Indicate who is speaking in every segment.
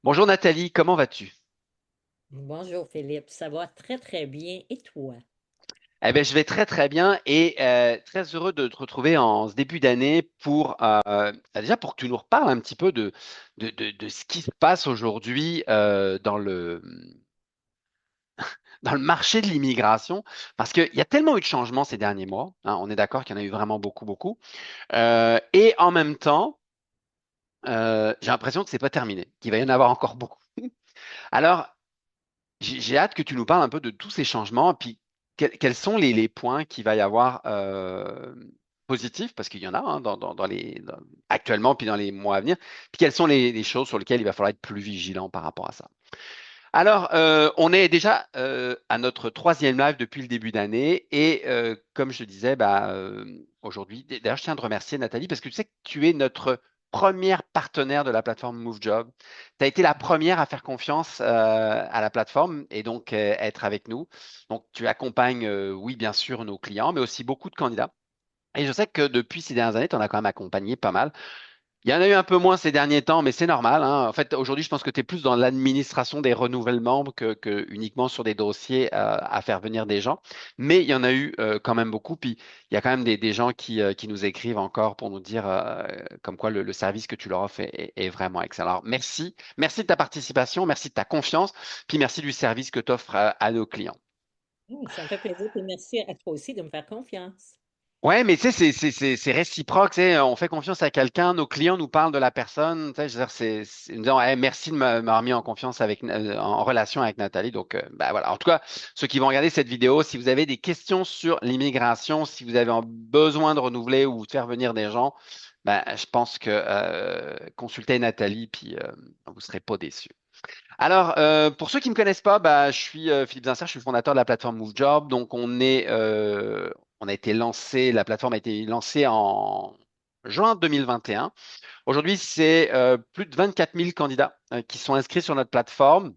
Speaker 1: Bonjour Nathalie, comment vas-tu?
Speaker 2: Bonjour Philippe, ça va très très bien. Et toi?
Speaker 1: Eh bien, je vais très très bien et très heureux de te retrouver en ce début d'année pour déjà pour que tu nous reparles un petit peu de ce qui se passe aujourd'hui dans le marché de l'immigration, parce qu'il y a tellement eu de changements ces derniers mois, hein, on est d'accord qu'il y en a eu vraiment beaucoup, beaucoup, et en même temps, j'ai l'impression que c'est pas terminé, qu'il va y en avoir encore beaucoup. Alors, j'ai hâte que tu nous parles un peu de tous ces changements, puis quels sont les points qu'il va y avoir positifs, parce qu'il y en a hein, actuellement, puis dans les mois à venir, puis quelles sont les choses sur lesquelles il va falloir être plus vigilant par rapport à ça. Alors, on est déjà à notre troisième live depuis le début d'année, et comme je te disais, aujourd'hui, d'ailleurs, je tiens à te remercier Nathalie, parce que tu sais que tu es notre première partenaire de la plateforme MoveJob. Tu as été la première à faire confiance à la plateforme et donc être avec nous. Donc, tu accompagnes, oui, bien sûr, nos clients, mais aussi beaucoup de candidats. Et je sais que depuis ces dernières années, tu en as quand même accompagné pas mal. Il y en a eu un peu moins ces derniers temps, mais c'est normal, hein. En fait, aujourd'hui, je pense que tu es plus dans l'administration des renouvellements que uniquement sur des dossiers à faire venir des gens. Mais il y en a eu quand même beaucoup. Puis il y a quand même des gens qui nous écrivent encore pour nous dire comme quoi le service que tu leur offres est vraiment excellent. Alors, merci. Merci de ta participation, merci de ta confiance, puis merci du service que tu offres à nos clients.
Speaker 2: Ça me fait plaisir et merci à toi aussi de me faire confiance.
Speaker 1: Ouais, mais tu sais, c'est réciproque, tu sais, on fait confiance à quelqu'un, nos clients nous parlent de la personne, tu sais, je veux dire, nous disons, hey, merci de m'avoir mis en confiance en relation avec Nathalie. Donc, voilà. En tout cas, ceux qui vont regarder cette vidéo, si vous avez des questions sur l'immigration, si vous avez besoin de renouveler ou de faire venir des gens, je pense que consultez Nathalie, puis vous serez pas déçus. Alors, pour ceux qui ne me connaissent pas, je suis Philippe Zinser, je suis le fondateur de la plateforme MoveJob. Donc, on a été lancé, la plateforme a été lancée en juin 2021. Aujourd'hui, c'est plus de 24 000 candidats qui sont inscrits sur notre plateforme.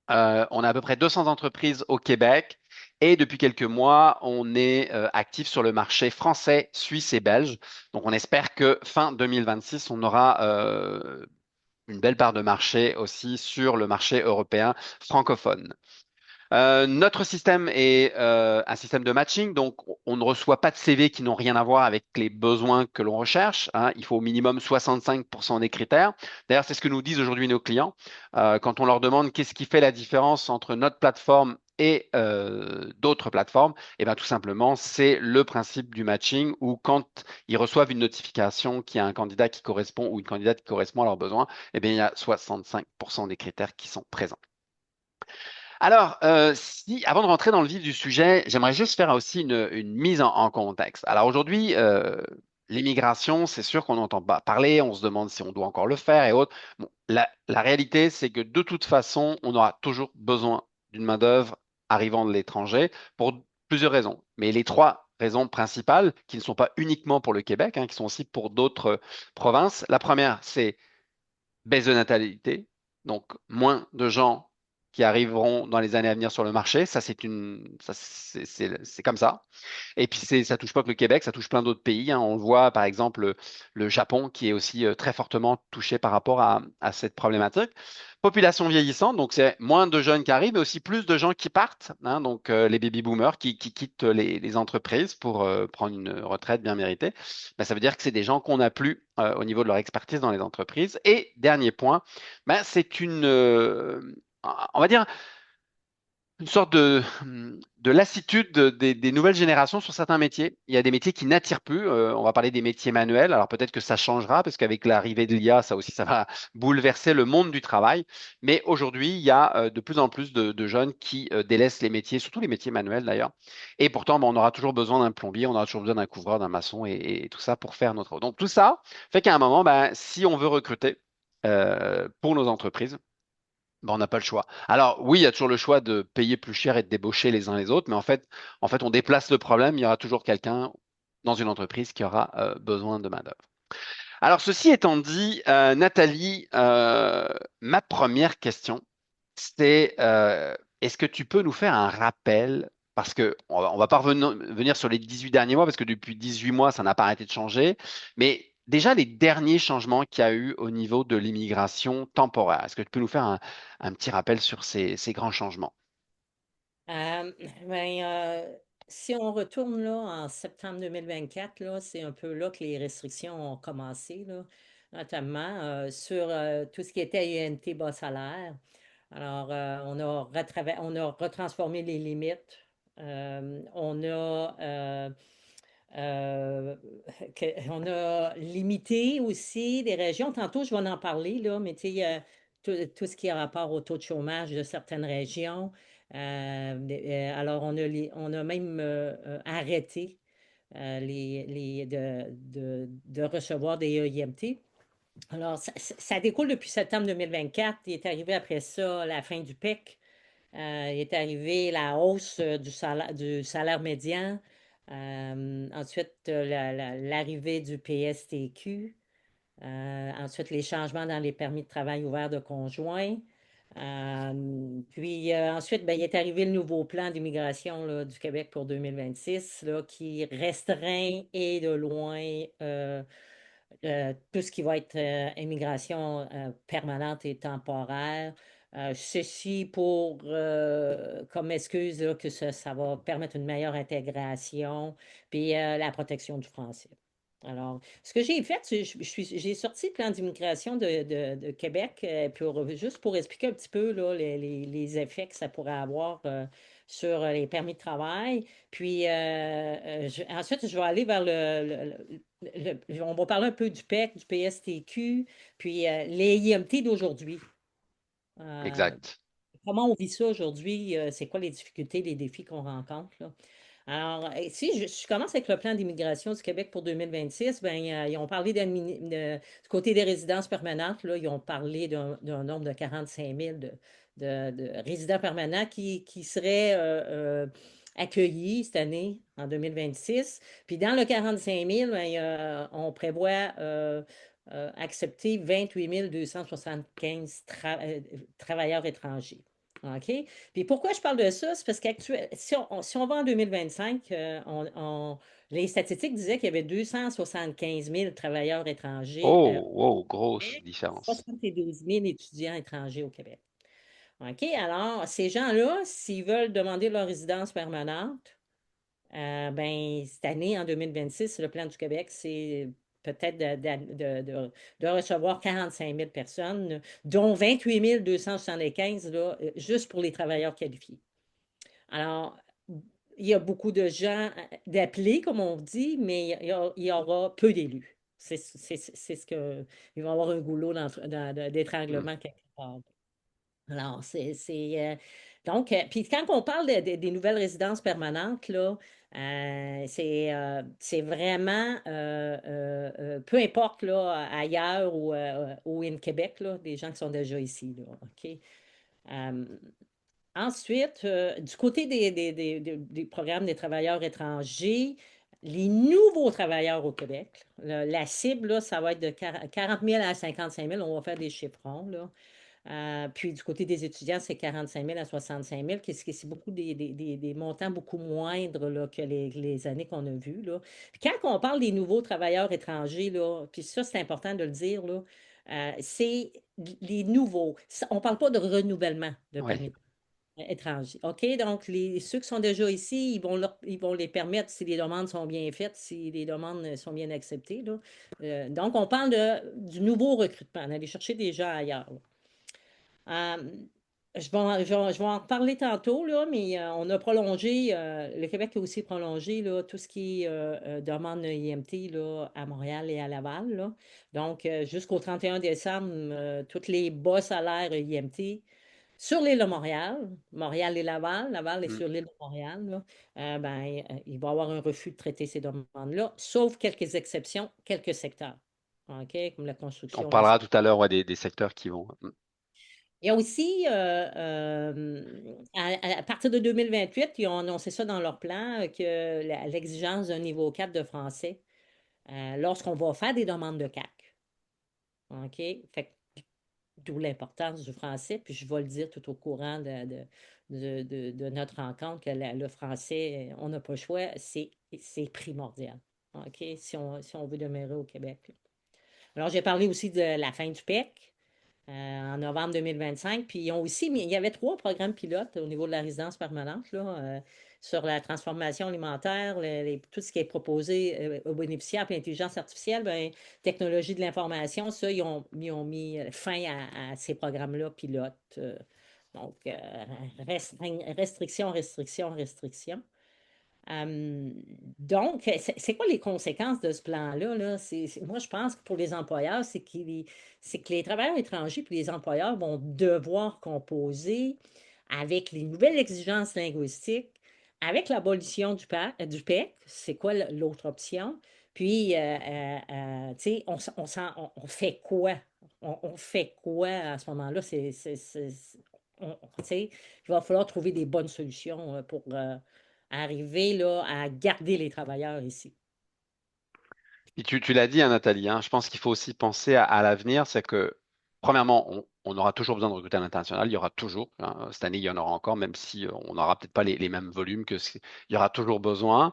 Speaker 1: On a à peu près 200 entreprises au Québec. Et depuis quelques mois, on est actif sur le marché français, suisse et belge. Donc, on espère que fin 2026, on aura une belle part de marché aussi sur le marché européen francophone. Notre système est un système de matching, donc on ne reçoit pas de CV qui n'ont rien à voir avec les besoins que l'on recherche, hein. Il faut au minimum 65% des critères. D'ailleurs, c'est ce que nous disent aujourd'hui nos clients. Quand on leur demande qu'est-ce qui fait la différence entre notre plateforme et d'autres plateformes, et bien tout simplement, c'est le principe du matching où quand ils reçoivent une notification qu'il y a un candidat qui correspond ou une candidate qui correspond à leurs besoins, et bien il y a 65% des critères qui sont présents. Alors, avant de rentrer dans le vif du sujet, j'aimerais juste faire aussi une mise en contexte. Alors aujourd'hui, l'immigration, c'est sûr qu'on n'entend pas parler, on se demande si on doit encore le faire et autres. Bon, la réalité, c'est que de toute façon, on aura toujours besoin d'une main-d'œuvre arrivant de l'étranger pour plusieurs raisons. Mais les trois raisons principales, qui ne sont pas uniquement pour le Québec, hein, qui sont aussi pour d'autres provinces. La première, c'est baisse de natalité, donc moins de gens qui arriveront dans les années à venir sur le marché. C'est comme ça. Et puis ça touche pas que le Québec, ça touche plein d'autres pays, hein. On le voit par exemple le Japon qui est aussi très fortement touché par rapport à cette problématique. Population vieillissante, donc c'est moins de jeunes qui arrivent, mais aussi plus de gens qui partent, hein, donc les baby boomers qui quittent les entreprises pour prendre une retraite bien méritée. Ça veut dire que c'est des gens qu'on n'a plus au niveau de leur expertise dans les entreprises. Et dernier point, c'est on va dire, une sorte de lassitude des nouvelles générations sur certains métiers. Il y a des métiers qui n'attirent plus. On va parler des métiers manuels. Alors peut-être que ça changera parce qu'avec l'arrivée de l'IA, ça aussi, ça va bouleverser le monde du travail. Mais aujourd'hui, il y a de plus en plus de jeunes qui délaissent les métiers, surtout les métiers manuels d'ailleurs. Et pourtant, on aura toujours besoin d'un plombier, on aura toujours besoin d'un couvreur, d'un maçon et tout ça pour faire notre. Donc tout ça fait qu'à un moment, si on veut recruter pour nos entreprises, on n'a pas le choix. Alors oui, il y a toujours le choix de payer plus cher et de débaucher les uns les autres, mais en fait, on déplace le problème. Il y aura toujours quelqu'un dans une entreprise qui aura besoin de main-d'œuvre. Alors ceci étant dit, Nathalie, ma première question, c'est est-ce que tu peux nous faire un rappel? Parce que on va pas venir sur les 18 derniers mois, parce que depuis 18 mois, ça n'a pas arrêté de changer. Mais déjà les derniers changements qu'il y a eu au niveau de l'immigration temporaire. Est-ce que tu peux nous faire un petit rappel sur ces grands changements?
Speaker 2: Euh, ben, si on retourne là en septembre 2024, là, c'est un peu là que les restrictions ont commencé, là, notamment sur tout ce qui était UNT bas salaire. Alors, on a retransformé les limites. On a Euh, on a limité aussi des régions. Tantôt, je vais en parler, là, mais tu sais, tout ce qui a rapport au taux de chômage de certaines régions. Alors, on a même arrêté de recevoir des EIMT. Alors, ça découle depuis septembre 2024. Il est arrivé après ça la fin du PEC. Il est arrivé la hausse du salaire médian. Ensuite, l'arrivée du PSTQ. Ensuite, les changements dans les permis de travail ouverts de conjoints. Puis ensuite, ben, il est arrivé le nouveau plan d'immigration là, du Québec pour 2026 là, qui restreint et de loin tout ce qui va être immigration permanente et temporaire. Ceci pour, comme excuse, là, que ça va permettre une meilleure intégration, puis la protection du français. Alors, ce que j'ai fait, c'est j'ai sorti le plan d'immigration de Québec juste pour expliquer un petit peu là, les effets que ça pourrait avoir sur les permis de travail. Puis ensuite, je vais aller vers on va parler un peu du PEC, du PSTQ, puis les IMT d'aujourd'hui. Euh,
Speaker 1: Exact.
Speaker 2: Comment on vit ça aujourd'hui? C'est quoi les difficultés, les défis qu'on rencontre, là? Alors, si je commence avec le plan d'immigration du Québec pour 2026, ben, ils ont parlé du côté des résidences permanentes, là, ils ont parlé d'un nombre de 45 000 de résidents permanents qui seraient accueillis cette année, en 2026. Puis dans le 45 000, ben, on prévoit accepter 28 275 travailleurs étrangers. OK? Puis pourquoi je parle de ça? C'est parce qu'actuellement, si on va en 2025, les statistiques disaient qu'il y avait 275 000 travailleurs étrangers
Speaker 1: Oh, wow,
Speaker 2: au
Speaker 1: grosse
Speaker 2: Québec,
Speaker 1: différence.
Speaker 2: 72 000 étudiants étrangers au Québec. OK? Alors, ces gens-là, s'ils veulent demander leur résidence permanente, ben, cette année, en 2026, le plan du Québec, c'est peut-être de recevoir 45 000 personnes, dont 28 275 là, juste pour les travailleurs qualifiés. Alors, il y a beaucoup de gens d'appelés, comme on dit, mais il y aura peu d'élus. C'est ce que. Il va y avoir un goulot
Speaker 1: Hmm.
Speaker 2: d'étranglement quelque part. Alors, donc, puis quand on parle des nouvelles résidences permanentes, là, c'est vraiment, peu importe, là, ailleurs ou in Québec, là, des gens qui sont déjà ici, là, OK? Euh, Ensuite, du côté des programmes des travailleurs étrangers, les nouveaux travailleurs au Québec, la cible, là, ça va être de 40 000 à 55 000. On va faire des chiffrons, là. Puis du côté des étudiants, c'est 45 000 à 65 000, c'est beaucoup des montants beaucoup moindres là, que les années qu'on a vues, là. Puis quand on parle des nouveaux travailleurs étrangers, là, puis ça, c'est important de le dire, là, c'est les nouveaux. On ne parle pas de renouvellement de
Speaker 1: Oui.
Speaker 2: permis étrangers. OK? Donc, ceux qui sont déjà ici, ils vont les permettre si les demandes sont bien faites, si les demandes sont bien acceptées, là. Donc, on parle du nouveau recrutement, d'aller chercher des gens ailleurs, là. Euh, je vais en reparler tantôt, là, mais on a prolongé, le Québec a aussi prolongé là, tout ce qui est demande de IMT là, à Montréal et à Laval, là. Donc, jusqu'au 31 décembre, tous les bas salaires IMT sur l'île de Montréal, Montréal et Laval, Laval est
Speaker 1: Hmm.
Speaker 2: sur l'île de Montréal, là, ben, il va y avoir un refus de traiter ces demandes-là, sauf quelques exceptions, quelques secteurs. OK, comme la
Speaker 1: On
Speaker 2: construction
Speaker 1: parlera
Speaker 2: récente.
Speaker 1: tout à l'heure ouais, des secteurs qui vont. Hmm.
Speaker 2: Il y a aussi, à partir de 2028, ils ont annoncé ça dans leur plan, que l'exigence d'un niveau 4 de français lorsqu'on va faire des demandes de CAC. OK? Fait que, d'où l'importance du français, puis je vais le dire tout au courant de notre rencontre, que le français, on n'a pas le choix, c'est primordial. OK? Si on veut demeurer au Québec. Alors, j'ai parlé aussi de la fin du PEC en novembre 2025. Puis, ils ont aussi il y avait 3 programmes pilotes au niveau de la résidence permanente, là, sur la transformation alimentaire, tout ce qui est proposé aux bénéficiaires, puis l'intelligence artificielle, ben, technologie de l'information, ça, ils ont mis fin à ces programmes-là pilotes. Donc, restriction, restriction, restriction. Euh, donc, c'est quoi les conséquences de ce plan-là, là? Moi, je pense que pour les employeurs, c'est que les travailleurs étrangers puis les employeurs vont devoir composer avec les nouvelles exigences linguistiques, avec l'abolition du PEC, c'est quoi l'autre option? Puis, tu sais, on fait quoi? On fait quoi à ce moment-là? Tu sais, il va falloir trouver des bonnes solutions pour arriver là, à garder les travailleurs ici.
Speaker 1: Et tu l'as dit, hein, Nathalie, hein, je pense qu'il faut aussi penser à l'avenir. C'est que, premièrement, on aura toujours besoin de recruter à l'international. Il y aura toujours, hein, cette année, il y en aura encore, même si on n'aura peut-être pas les mêmes volumes il y aura toujours besoin.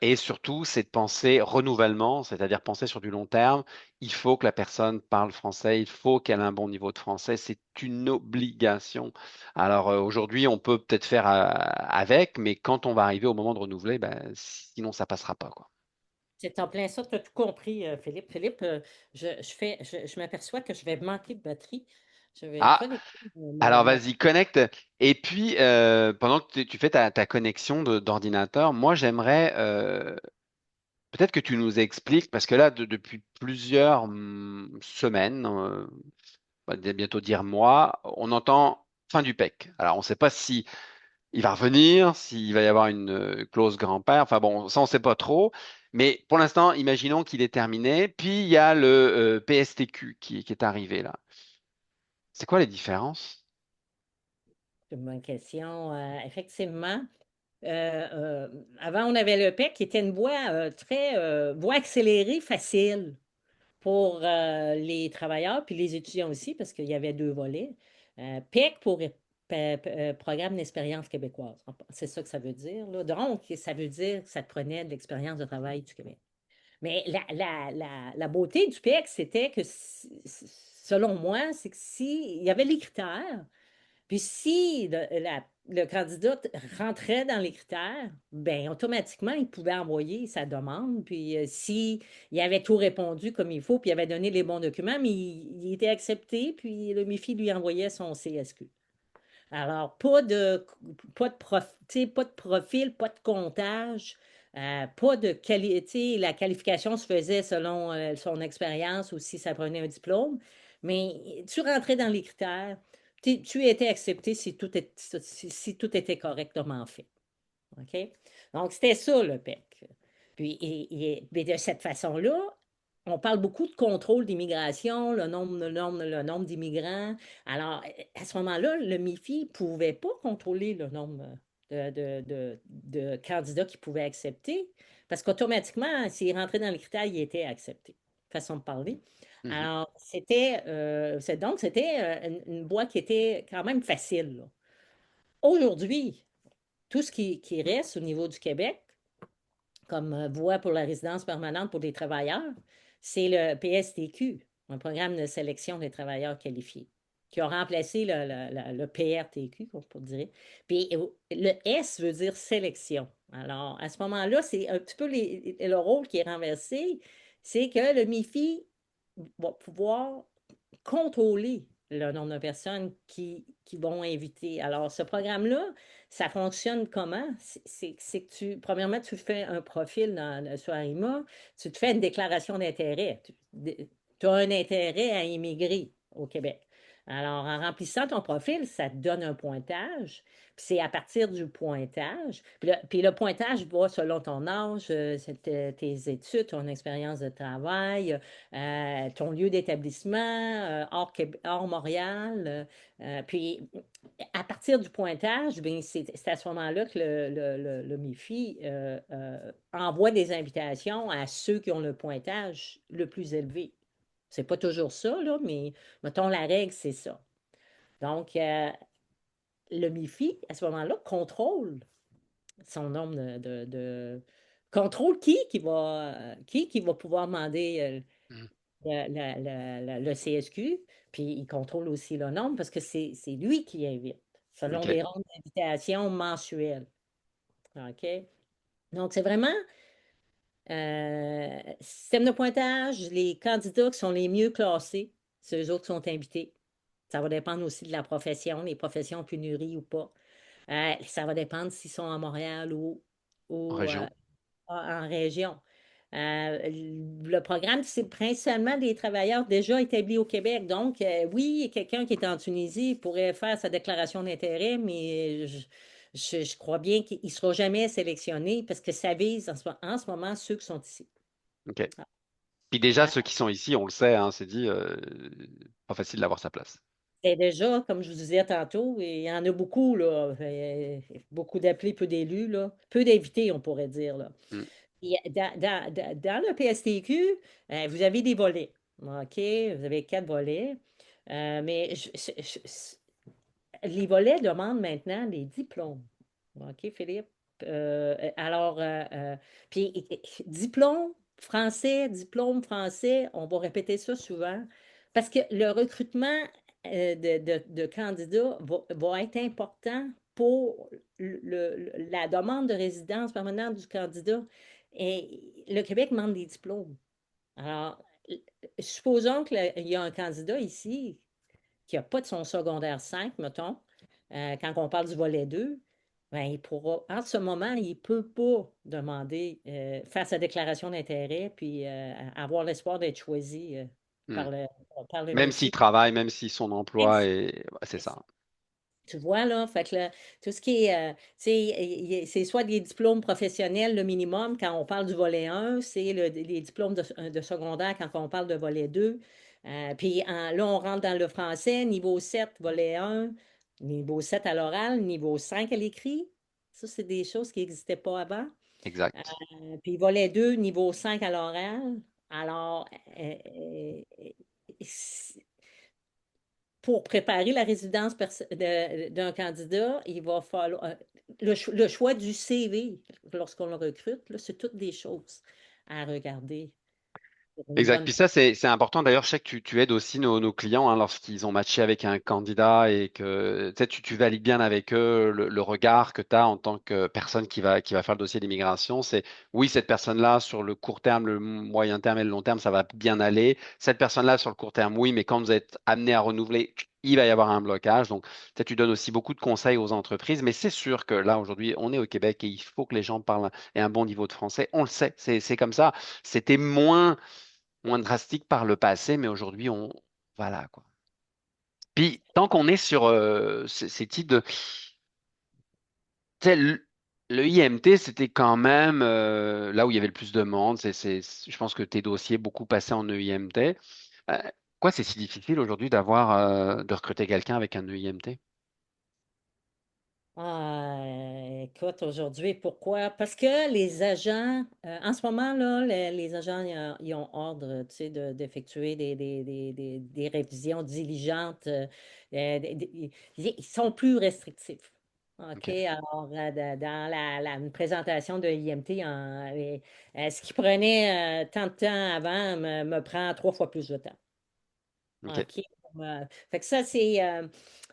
Speaker 1: Et surtout, c'est de penser renouvellement, c'est-à-dire penser sur du long terme. Il faut que la personne parle français, il faut qu'elle ait un bon niveau de français. C'est une obligation. Alors aujourd'hui, on peut peut-être faire avec, mais quand on va arriver au moment de renouveler, ben, sinon ça passera pas, quoi.
Speaker 2: C'est en plein ça, tu as tout compris, Philippe. Philippe, je m'aperçois que je vais manquer de batterie. Je vais
Speaker 1: Ah,
Speaker 2: connecter
Speaker 1: alors vas-y, connecte. Et puis, pendant que tu fais ta connexion d'ordinateur, moi, j'aimerais peut-être que tu nous expliques, parce que là, depuis plusieurs semaines, on va bientôt dire mois, on entend fin du PEC. Alors, on ne sait pas si il va revenir, s'il va y avoir une clause grand-père. Enfin bon, ça, on ne sait pas trop. Mais pour l'instant, imaginons qu'il est terminé. Puis, il y a le PSTQ qui est arrivé là. C'est quoi les différences?
Speaker 2: C'est une bonne question. Effectivement, avant, on avait le PEC qui était une voie très voie accélérée, facile pour les travailleurs, puis les étudiants aussi, parce qu'il y avait 2 volets. PEC pour Programme d'expérience québécoise. C'est ça que ça veut dire, là. Donc, ça veut dire que ça te prenait de l'expérience de travail du Québec. Mais la beauté du PEC, c'était que, selon moi, c'est que s'il y avait les critères, puis si le candidat rentrait dans les critères, bien, automatiquement, il pouvait envoyer sa demande. Puis si il avait tout répondu comme il faut, puis il avait donné les bons documents, mais il était accepté, puis le MIFI lui envoyait son CSQ. Alors, pas de profil, pas de comptage, pas de qualité. La qualification se faisait selon son expérience ou si ça prenait un diplôme, mais tu rentrais dans les critères, tu étais accepté si tout était correctement fait. OK? Donc, c'était ça le PEC. Puis, mais de cette façon-là, on parle beaucoup de contrôle d'immigration, le nombre d'immigrants. Alors, à ce moment-là, le MIFI ne pouvait pas contrôler le nombre de candidats qu'il pouvait accepter, parce qu'automatiquement, s'il rentrait dans les critères, il était accepté. Façon de parler.
Speaker 1: Mhm.
Speaker 2: Alors, c'était une voie qui était quand même facile, là. Aujourd'hui, tout ce qui reste au niveau du Québec, comme voie pour la résidence permanente pour les travailleurs, c'est le PSTQ, un programme de sélection des travailleurs qualifiés, qui a remplacé le PRTQ, comme on dirait. Puis le S veut dire sélection. Alors, à ce moment-là, c'est un petit peu le rôle qui est renversé, c'est que le MIFI va pouvoir contrôler le nombre de personnes qui vont inviter. Alors, ce programme-là, ça fonctionne comment? C'est que premièrement, tu fais un profil sur Arima, tu te fais une déclaration d'intérêt. Tu as un intérêt à immigrer au Québec. Alors, en remplissant ton profil, ça te donne un pointage. Puis c'est à partir du pointage. Puis le pointage va selon ton âge, tes études, ton expérience de travail, ton lieu d'établissement, hors Montréal. Puis, à partir du pointage, bien, c'est à ce moment-là que le MIFI envoie des invitations à ceux qui ont le pointage le plus élevé. C'est pas toujours ça, là, mais mettons la règle, c'est ça. Donc, le MIFI, à ce moment-là, contrôle son nombre contrôle qui va pouvoir demander
Speaker 1: Mhm.
Speaker 2: le CSQ, puis il contrôle aussi le nombre parce que c'est lui qui invite, selon
Speaker 1: OK.
Speaker 2: des rondes d'invitation mensuelles. OK? Donc, c'est vraiment système de pointage, les candidats qui sont les mieux classés, c'est eux autres qui sont invités. Ça va dépendre aussi de la profession, les professions pénuries ou pas. Ça va dépendre s'ils sont à Montréal
Speaker 1: En
Speaker 2: ou,
Speaker 1: région.
Speaker 2: en région. Le programme, c'est principalement des travailleurs déjà établis au Québec. Donc, oui, quelqu'un qui est en Tunisie pourrait faire sa déclaration d'intérêt, mais je crois bien qu'il ne sera jamais sélectionné parce que ça vise en ce moment ceux qui sont ici.
Speaker 1: OK. Puis déjà,
Speaker 2: Ah,
Speaker 1: ceux qui sont ici, on le sait, hein, c'est dit, pas facile d'avoir sa place.
Speaker 2: et déjà, comme je vous disais tantôt, il y en a beaucoup, là, beaucoup d'appelés, peu d'élus, là, peu d'invités, on pourrait dire, là.
Speaker 1: Mm.
Speaker 2: Dans le PSTQ, vous avez des volets. OK? Vous avez 4 volets. Mais les volets demandent maintenant des diplômes. OK, Philippe? Alors, puis diplôme français, on va répéter ça souvent, parce que le recrutement de candidats va être important pour la demande de résidence permanente du candidat. Et le Québec demande des diplômes. Alors, supposons qu'il y a un candidat ici qui n'a pas de son secondaire 5 mettons, quand on parle du volet 2, ben, il pourra, en ce moment, il ne peut pas demander, faire sa déclaration d'intérêt, puis avoir l'espoir d'être choisi
Speaker 1: Mm.
Speaker 2: par le, par le
Speaker 1: Même s'il
Speaker 2: métier.
Speaker 1: travaille, même si son
Speaker 2: Même
Speaker 1: emploi
Speaker 2: si
Speaker 1: est... ouais, c'est ça.
Speaker 2: tu vois, là, fait que là, tout ce qui est, tu sais, c'est soit des diplômes professionnels, le minimum, quand on parle du volet 1, c'est les diplômes de secondaire quand on parle de volet 2. Puis là, on rentre dans le français, niveau 7 volet 1, niveau 7 à l'oral, niveau 5 à l'écrit. Ça, c'est des choses qui n'existaient pas avant.
Speaker 1: Exact.
Speaker 2: Puis volet 2 niveau 5 à l'oral. Alors, pour préparer la résidence d'un candidat, il va falloir le choix du CV lorsqu'on le recrute, là, c'est toutes des choses à regarder pour une
Speaker 1: Exact.
Speaker 2: bonne
Speaker 1: Puis ça, c'est important. D'ailleurs, je sais que tu aides aussi nos clients hein, lorsqu'ils ont matché avec un candidat et que tu sais, tu valides bien avec eux le regard que tu as en tant que personne qui va faire le dossier d'immigration. C'est oui, cette personne-là, sur le court terme, le moyen terme et le long terme, ça va bien aller. Cette personne-là, sur le court terme, oui, mais quand vous êtes amené à renouveler, il va y avoir un blocage. Donc, tu sais, tu donnes aussi beaucoup de conseils aux entreprises. Mais c'est sûr que là, aujourd'hui, on est au Québec et il faut que les gens parlent et un bon niveau de français. On le sait, c'est comme ça. C'était moins drastique par le passé, mais aujourd'hui, voilà, quoi. Puis, tant qu'on est sur ces types de... Tu sais, le IMT, c'était quand même là où il y avait le plus de monde. Je pense que tes dossiers, beaucoup passaient en EIMT. Euh, Pourquoi c'est si difficile aujourd'hui de recruter quelqu'un avec un EIMT?
Speaker 2: Écoute, aujourd'hui, pourquoi? Parce que les agents, en ce moment, là, les agents, ils ont ordre, tu sais, d'effectuer des révisions diligentes. Ils sont plus restrictifs. OK?
Speaker 1: OK,
Speaker 2: Alors, dans une présentation de l'IMT, ce qui prenait tant de temps avant me prend 3 fois plus de temps.
Speaker 1: OK,
Speaker 2: OK. Fait que ça, c'est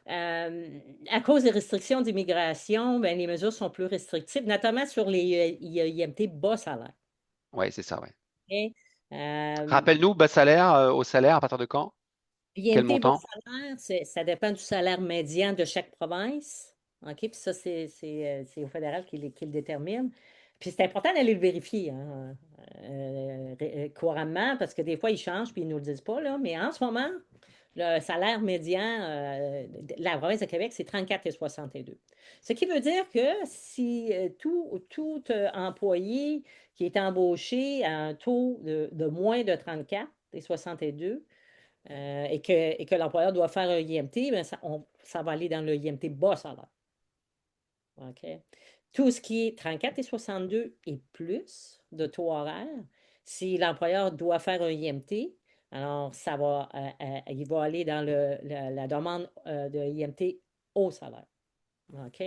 Speaker 2: à cause des restrictions d'immigration, ben, les mesures sont plus restrictives, notamment sur les IMT bas salaire.
Speaker 1: ouais, c'est ça, ouais.
Speaker 2: OK? Euh,
Speaker 1: Rappelle-nous, bas salaire, au salaire, à partir de quand? Quel
Speaker 2: IMT bas
Speaker 1: montant?
Speaker 2: salaire, ça dépend du salaire médian de chaque province. OK? Puis ça, c'est au fédéral qui le détermine. Puis c'est important d'aller le vérifier hein, couramment parce que des fois, ils changent puis ils ne nous le disent pas. Là. Mais en ce moment, le salaire médian de la province de Québec, c'est 34,62. Ce qui veut dire que si tout employé qui est embauché à un taux de moins de 34,62 et que l'employeur doit faire un IMT, ben ça va aller dans le IMT bas salaire. OK? Tout ce qui est 34,62 et plus de taux horaire, si l'employeur doit faire un IMT, alors il va aller dans la demande de IMT au salaire. OK?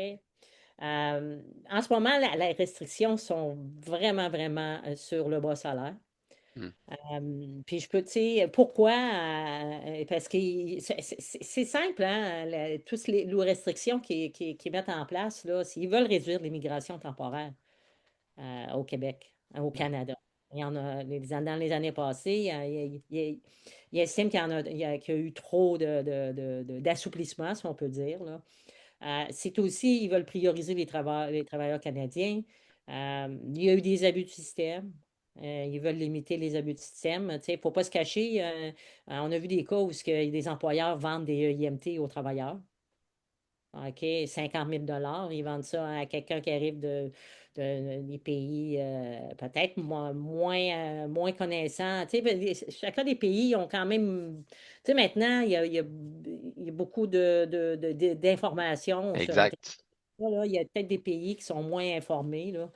Speaker 2: En ce moment, les restrictions sont vraiment, vraiment sur le bas salaire.
Speaker 1: Mm.
Speaker 2: Puis je peux, tu sais, pourquoi? Parce que c'est simple, hein, toutes les restrictions qu'ils mettent en place, là, s'ils veulent réduire l'immigration temporaire au Québec, au Canada. Il y en a, dans les années passées, il estime qu'il y a eu trop d'assouplissement, si on peut dire, là. C'est aussi, ils veulent prioriser les travailleurs canadiens. Il y a eu des abus de système. Ils veulent limiter les abus de système. Il ne faut pas se cacher. On a vu des cas où des employeurs vendent des IMT aux travailleurs. OK, 50 000 ils vendent ça à quelqu'un qui arrive des pays peut-être moins connaissants. Tu sais, chacun des pays ont quand même. Tu sais, maintenant, il y a beaucoup d'informations sur Internet.
Speaker 1: Exact.
Speaker 2: Là, il y a peut-être des pays qui sont moins informés, là.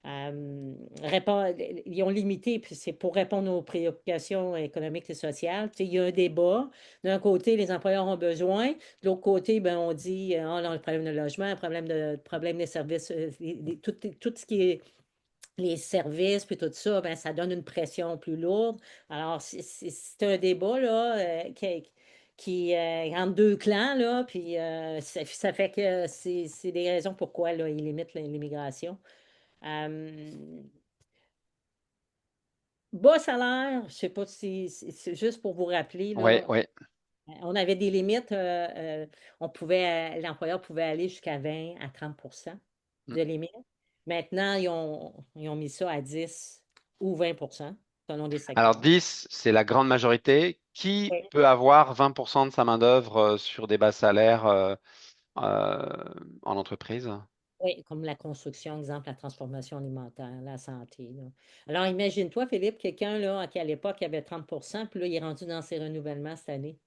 Speaker 2: Ils ont limité, puis c'est pour répondre aux préoccupations économiques et sociales. Tu sais, il y a un débat. D'un côté, les employeurs ont besoin. De l'autre côté, ben, on dit, on a un problème de logement, un problème des services, tout ce qui est les services, puis tout ça, ben, ça donne une pression plus lourde. Alors, c'est un débat, là, entre deux clans, là, puis ça fait que c'est des raisons pourquoi, là, ils limitent l'immigration. Euh, Bas salaire, je ne sais pas si c'est juste pour vous rappeler,
Speaker 1: Ouais,
Speaker 2: là,
Speaker 1: ouais.
Speaker 2: on avait des limites, l'employeur pouvait aller jusqu'à 20 à 30
Speaker 1: Mm.
Speaker 2: de limite. Maintenant, ils ont mis ça à 10 ou 20 selon les
Speaker 1: Alors
Speaker 2: secteurs.
Speaker 1: 10, c'est la grande majorité. Qui
Speaker 2: Oui,
Speaker 1: peut avoir 20% de sa main-d'œuvre sur des bas salaires euh, en entreprise?
Speaker 2: oui, comme la construction, exemple, la transformation alimentaire, la santé, là. Alors, imagine-toi, Philippe, quelqu'un là, qui à l'époque avait 30 puis là, il est rendu dans ses renouvellements cette année.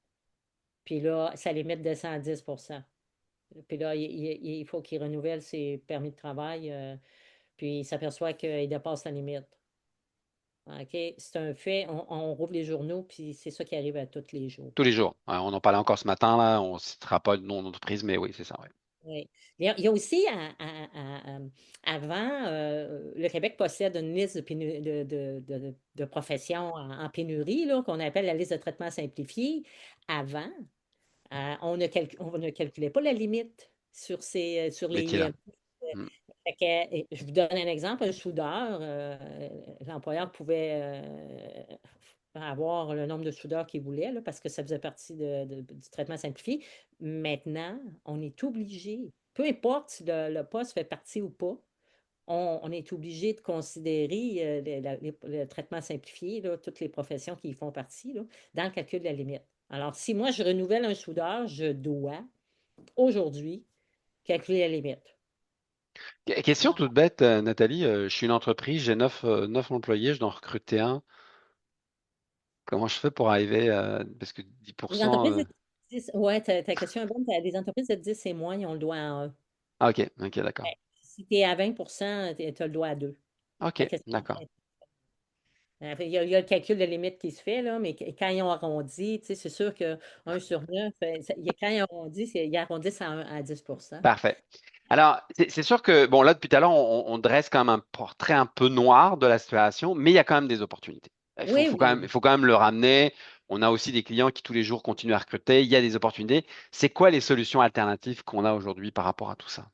Speaker 2: Puis là, sa limite descend à 10. Puis là, il faut qu'il renouvelle ses permis de travail, puis il s'aperçoit qu'il dépasse la limite. OK? C'est un fait. On rouvre les journaux, puis c'est ça qui arrive à tous les jours.
Speaker 1: Tous les jours. On en parlait encore ce matin, là. On ne citera pas de nom d'entreprise, mais oui, c'est ça. Ouais.
Speaker 2: Oui. Il y a aussi, avant, le Québec possède une liste de professions en pénurie, là, qu'on appelle la liste de traitement simplifié. Avant, on ne calculait pas la limite sur
Speaker 1: Mais
Speaker 2: les
Speaker 1: qui est là?
Speaker 2: IM.
Speaker 1: Mm.
Speaker 2: Fait que, je vous donne un exemple, un soudeur, l'employeur pouvait avoir le nombre de soudeurs qu'il voulait, là, parce que ça faisait partie du traitement simplifié. Maintenant, on est obligé, peu importe si le poste fait partie ou pas, on est obligé de considérer le traitement simplifié, là, toutes les professions qui y font partie, là, dans le calcul de la limite. Alors, si moi, je renouvelle un soudeur, je dois, aujourd'hui, calculer la limite.
Speaker 1: Question toute bête, Nathalie. Je suis une entreprise, j'ai 9 employés, je dois en recruter un. Comment je fais pour arriver parce que
Speaker 2: Les
Speaker 1: 10%.
Speaker 2: entreprises de 10, ouais, ta question est bonne. Les entreprises de 10 et moins, ils ont le droit à un.
Speaker 1: Ah, ok, ok, d'accord.
Speaker 2: Si tu es à 20 tu as le droit à deux.
Speaker 1: Ok,
Speaker 2: Ta question
Speaker 1: d'accord.
Speaker 2: est- il y a le calcul de limite qui se fait, là, mais quand ils ont arrondi, tu sais, c'est sûr que 1 sur 9, quand ils arrondissent, ils arrondissent à 10.
Speaker 1: Parfait. Alors, c'est sûr que, bon, là, depuis tout à l'heure, on dresse quand même un portrait un peu noir de la situation, mais il y a quand même des opportunités.
Speaker 2: Oui,
Speaker 1: Il
Speaker 2: oui.
Speaker 1: faut quand même le ramener. On a aussi des clients qui tous les jours continuent à recruter. Il y a des opportunités. C'est quoi les solutions alternatives qu'on a aujourd'hui par rapport à tout ça?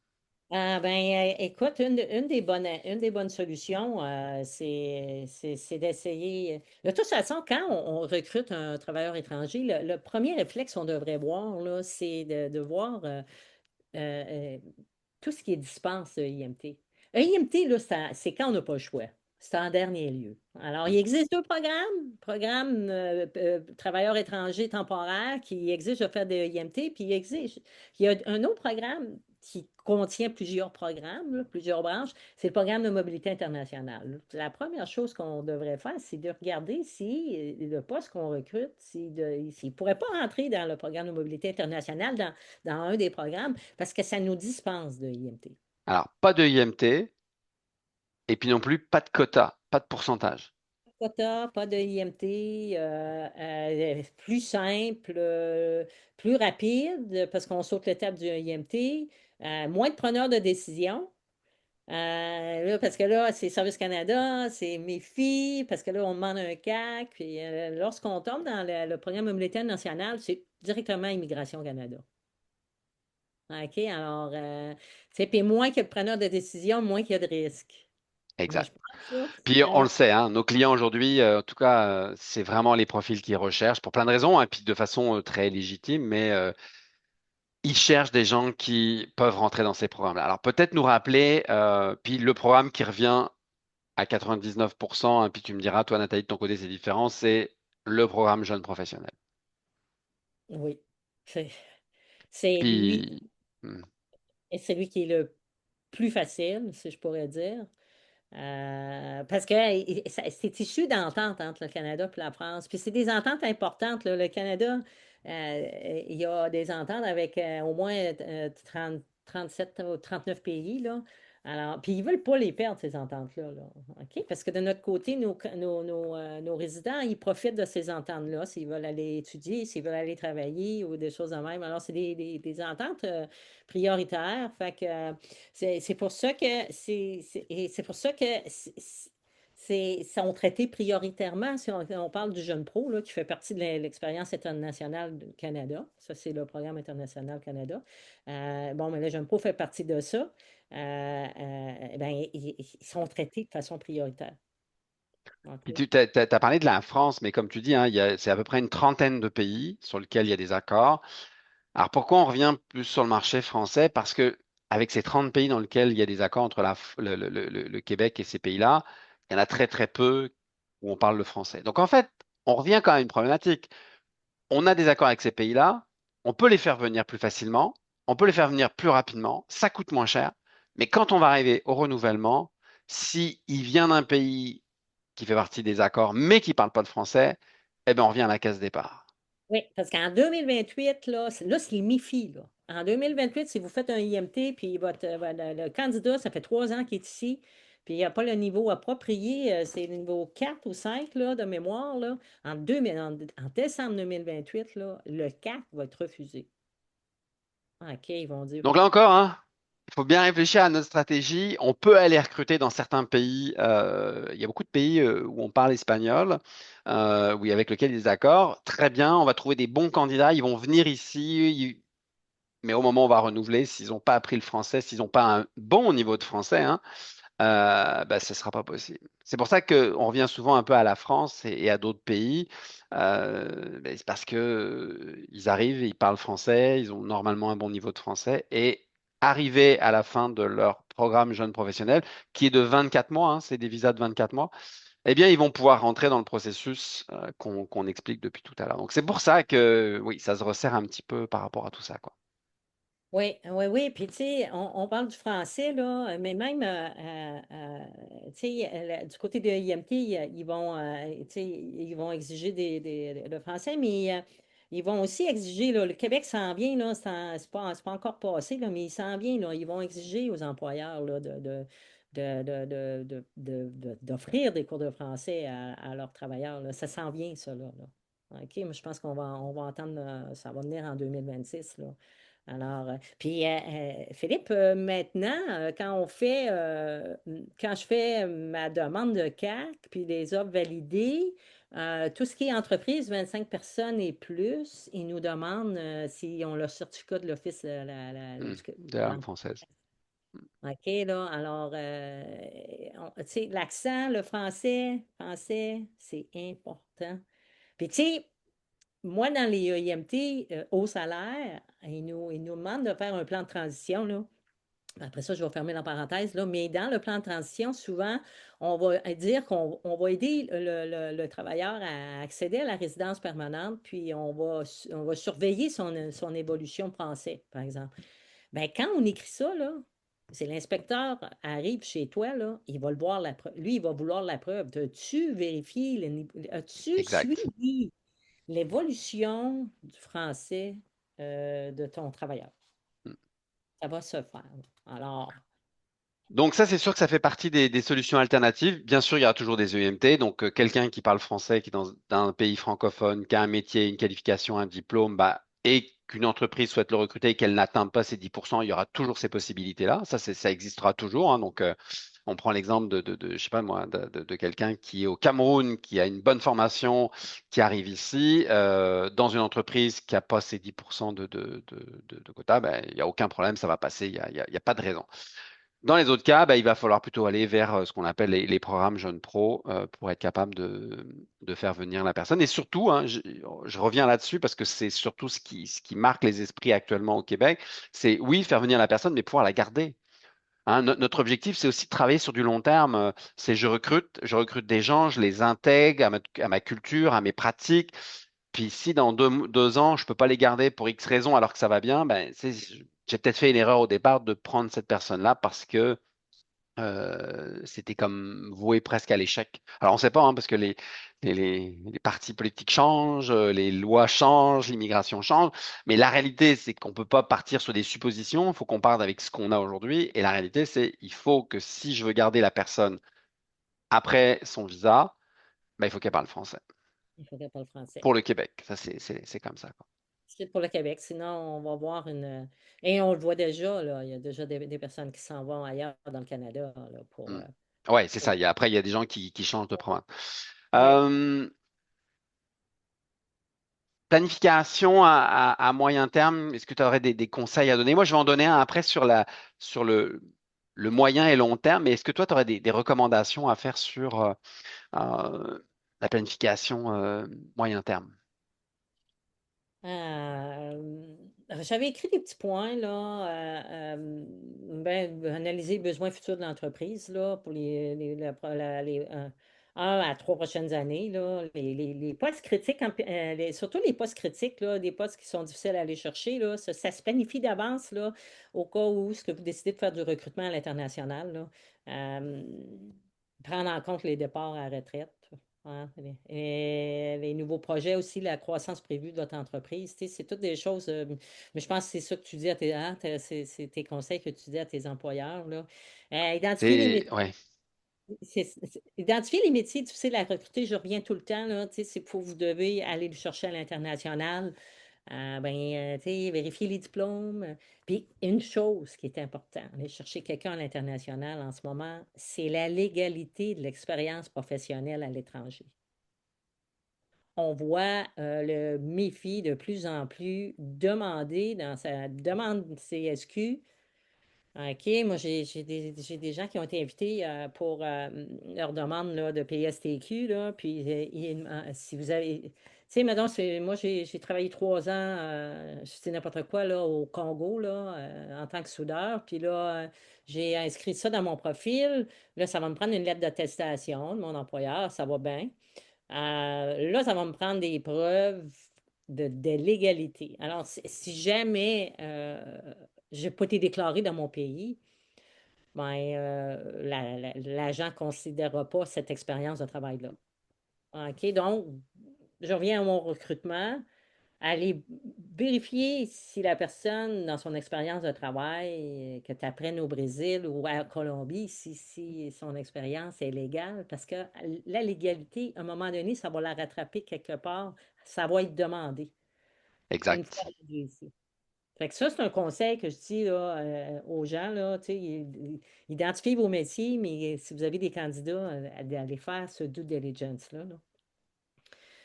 Speaker 2: Ah, ben, écoute, une des bonnes solutions, c'est d'essayer. De toute façon, quand on recrute un travailleur étranger, le premier réflexe qu'on devrait voir, là, c'est de voir euh, tout ce qui est dispense de IMT. Un IMT, là, c'est quand on n'a pas le choix. C'est en dernier lieu. Alors, il existe deux programmes. Programme travailleurs étrangers temporaires qui exige de faire des IMT, puis il y a un autre programme qui contient plusieurs programmes, là, plusieurs branches. C'est le programme de mobilité internationale. La première chose qu'on devrait faire, c'est de regarder si le poste qu'on recrute, s'il ne pourrait pas rentrer dans le programme de mobilité internationale, dans un des programmes, parce que ça nous dispense de IMT.
Speaker 1: Alors, pas de IMT et puis non plus pas de quota, pas de pourcentage.
Speaker 2: Quota, pas de IMT, plus simple, plus rapide, parce qu'on saute l'étape du IMT, moins de preneurs de décision. Là, parce que là, c'est Service Canada, c'est MEFI, parce que là, on demande un CAC. Puis lorsqu'on tombe dans le programme mobilité national, c'est directement Immigration Canada. OK? Alors, tu sais, puis moins qu'il y a de preneurs de décision, moins qu'il y a de risques. Mais je
Speaker 1: Exact.
Speaker 2: pense que
Speaker 1: Puis on le sait, hein, nos clients aujourd'hui, en tout cas, c'est vraiment les profils qu'ils recherchent pour plein de raisons, hein, puis de façon très légitime, mais ils cherchent des gens qui peuvent rentrer dans ces programmes-là. Alors peut-être nous rappeler, puis le programme qui revient à 99%, hein, puis tu me diras, toi Nathalie, de ton côté, c'est différent, c'est le programme jeune professionnel.
Speaker 2: oui, c'est c'est lui,
Speaker 1: Puis, hmm,
Speaker 2: c'est lui qui est le plus facile, si je pourrais dire. Parce que c'est issu d'ententes entre le Canada et la France. Puis c'est des ententes importantes, là. Le Canada, il y a des ententes avec au moins 30 37 ou 39 pays, là. Alors, puis ils ne veulent pas les perdre, ces ententes-là, là. OK? Parce que de notre côté, nos résidents, ils profitent de ces ententes-là s'ils veulent aller étudier, s'ils veulent aller travailler ou des choses de même. Alors, c'est des ententes prioritaires. Fait que c'est pour ça que c'est pour ça que sont traités prioritairement, si on parle du jeune pro, là, qui fait partie de l'expérience internationale du Canada. Ça, c'est le programme international Canada. Bon, mais le jeune pro fait partie de ça. Ben, ils sont traités de façon prioritaire.
Speaker 1: puis
Speaker 2: OK?
Speaker 1: tu as parlé de la France, mais comme tu dis, hein, c'est à peu près une trentaine de pays sur lesquels il y a des accords. Alors pourquoi on revient plus sur le marché français? Parce que avec ces 30 pays dans lesquels il y a des accords entre le Québec et ces pays-là, il y en a très très peu où on parle le français. Donc en fait, on revient quand même à une problématique. On a des accords avec ces pays-là, on peut les faire venir plus facilement, on peut les faire venir plus rapidement, ça coûte moins cher. Mais quand on va arriver au renouvellement, si il vient d'un pays qui fait partie des accords, mais qui ne parle pas de français, eh bien on revient à la case départ.
Speaker 2: Oui, parce qu'en 2028, là, c'est le MIFI, là. En 2028, si vous faites un IMT, puis le candidat, ça fait 3 ans qu'il est ici, puis il n'y a pas le niveau approprié, c'est le niveau 4 ou 5 là, de mémoire, là. En décembre 2028, là, le 4 va être refusé. OK, ils vont dire,
Speaker 1: Donc là encore, hein, il faut bien réfléchir à notre stratégie. On peut aller recruter dans certains pays. Il y a beaucoup de pays où on parle espagnol, oui, avec lesquels il y a des accords. Très bien, on va trouver des bons candidats. Ils vont venir ici, mais au moment où on va renouveler, s'ils n'ont pas appris le français, s'ils n'ont pas un bon niveau de français, hein, bah, ce ne sera pas possible. C'est pour ça qu'on revient souvent un peu à la France et à d'autres pays. Ben, c'est parce que ils arrivent, ils parlent français, ils ont normalement un bon niveau de français et arriver à la fin de leur programme jeune professionnel, qui est de 24 mois, hein, c'est des visas de 24 mois, eh bien, ils vont pouvoir rentrer dans le processus qu'on explique depuis tout à l'heure. Donc, c'est pour ça que oui, ça se resserre un petit peu par rapport à tout ça, quoi.
Speaker 2: oui, oui, oui. Puis, tu sais, on parle du français, là, mais même, tu sais, du côté de IMT, tu sais, ils vont exiger le français, mais ils vont aussi exiger, là, le Québec s'en vient, là, c'est pas encore passé, là, mais il s'en vient, là, ils vont exiger aux employeurs, là, d'offrir des cours de français à leurs travailleurs, là. Ça s'en vient, ça, là. OK, moi, je pense qu'on va entendre, ça va venir en 2026, là. Alors, puis Philippe, maintenant, quand je fais ma demande de CAC, puis les offres validées, tout ce qui est entreprise, 25 personnes et plus, ils nous demandent si on le certificat de l'Office
Speaker 1: De
Speaker 2: de
Speaker 1: la langue
Speaker 2: l'emploi.
Speaker 1: française.
Speaker 2: OK, là, alors, tu sais, l'accent, le français, c'est important. Puis, tu sais, moi, dans les IMT, au salaire, ils nous demandent de faire un plan de transition, là. Après ça, je vais fermer la parenthèse, là. Mais dans le plan de transition, souvent, on va dire qu'on va aider le travailleur à accéder à la résidence permanente, puis on va surveiller son évolution de français, par exemple. Bien, quand on écrit ça, là, c'est l'inspecteur arrive chez toi, là, il va le voir la preuve. Lui, il va vouloir la preuve. As-tu vérifié, as-tu
Speaker 1: Exact.
Speaker 2: suivi l'évolution du français de ton travailleur? Ça va se faire. Alors,
Speaker 1: Donc ça, c'est sûr que ça fait partie des solutions alternatives. Bien sûr, il y aura toujours des EMT. Donc quelqu'un qui parle français, qui est dans un pays francophone, qui a un métier, une qualification, un diplôme, bah, et qu'une entreprise souhaite le recruter et qu'elle n'atteint pas ces 10%, il y aura toujours ces possibilités-là. Ça existera toujours, hein. Donc, on prend l'exemple je sais pas moi, de quelqu'un qui est au Cameroun, qui a une bonne formation, qui arrive ici, dans une entreprise qui n'a pas ces 10% de quota, ben, il n'y a aucun problème, ça va passer, il y a pas de raison. Dans les autres cas, ben, il va falloir plutôt aller vers ce qu'on appelle les programmes jeunes pro pour être capable de faire venir la personne. Et surtout, hein, je reviens là-dessus parce que c'est surtout ce qui marque les esprits actuellement au Québec, c'est oui, faire venir la personne, mais pouvoir la garder. Hein, notre objectif, c'est aussi de travailler sur du long terme. C'est je recrute des gens, je les intègre à ma culture, à mes pratiques. Puis si dans 2 ans, je peux pas les garder pour X raisons alors que ça va bien, ben, j'ai peut-être fait une erreur au départ de prendre cette personne-là parce que c'était comme voué presque à l'échec. Alors, on ne sait pas, hein, parce que les partis politiques changent, les lois changent, l'immigration change, mais la réalité, c'est qu'on ne peut pas partir sur des suppositions, il faut qu'on parte avec ce qu'on a aujourd'hui, et la réalité, c'est il faut que si je veux garder la personne après son visa, ben, il faut qu'elle parle français.
Speaker 2: Il faut qu'elle parle français.
Speaker 1: Pour le Québec, ça, c'est comme ça, quoi.
Speaker 2: C'est pour le Québec. Sinon, on va voir et on le voit déjà, là. Il y a déjà des personnes qui s'en vont ailleurs dans le Canada, là,
Speaker 1: Mm. Ouais, c'est
Speaker 2: pour-
Speaker 1: ça. Après, il y a des gens qui changent de province.
Speaker 2: Oui.
Speaker 1: Euh, Planification à moyen terme, est-ce que tu aurais des conseils à donner? Moi, je vais en donner un après sur le moyen et long terme, mais est-ce que toi, tu aurais des recommandations à faire sur euh, la planification moyen terme?
Speaker 2: J'avais écrit des petits points, là, analyser les besoins futurs de l'entreprise, là, pour les 1 à 3 prochaines années, là, les postes critiques, surtout les postes critiques, là, des postes qui sont difficiles à aller chercher, là, ça se planifie d'avance, là, au cas où ce que vous décidez de faire du recrutement à l'international, là. Euh, Prendre en compte les départs à la retraite. Hein, et les nouveaux projets aussi, la croissance prévue de votre entreprise, tu sais, c'est toutes des choses, mais je pense que c'est ça que tu dis à c'est tes conseils que tu dis à tes employeurs, là. Identifier les métiers,
Speaker 1: Ouais,
Speaker 2: identifier les métiers difficiles à recruter, je reviens tout le temps, là, tu sais, c'est pour vous devez aller le chercher à l'international, tu sais, vérifier les diplômes. Puis une chose qui est importante, aller chercher quelqu'un à l'international en ce moment, c'est la légalité de l'expérience professionnelle à l'étranger. On voit le méfi de plus en plus demander dans sa demande CSQ. OK, moi, j'ai des gens qui ont été invités pour leur demande là, de PSTQ, là, puis si vous avez... Tu sais, maintenant, moi, j'ai travaillé 3 ans, je sais n'importe quoi, là, au Congo, là, en tant que soudeur, puis là, j'ai inscrit ça dans mon profil. Là, ça va me prendre une lettre d'attestation de mon employeur, ça va bien. Là, ça va me prendre des preuves de légalité. Alors, si jamais je n'ai pas été déclaré dans mon pays, ben, l'agent ne considérera pas cette expérience de travail-là. OK, donc, je reviens à mon recrutement. Aller vérifier si la personne, dans son expérience de travail, que tu apprennes au Brésil ou à Colombie, si son expérience est légale, parce que la légalité, à un moment donné, ça va la rattraper quelque part, ça va être demandé une fois
Speaker 1: exact.
Speaker 2: rendu ici. Fait que ça, c'est un conseil que je dis là, aux gens, là, tu sais, identifiez vos métiers, mais si vous avez des candidats, allez faire ce due diligence-là. Là.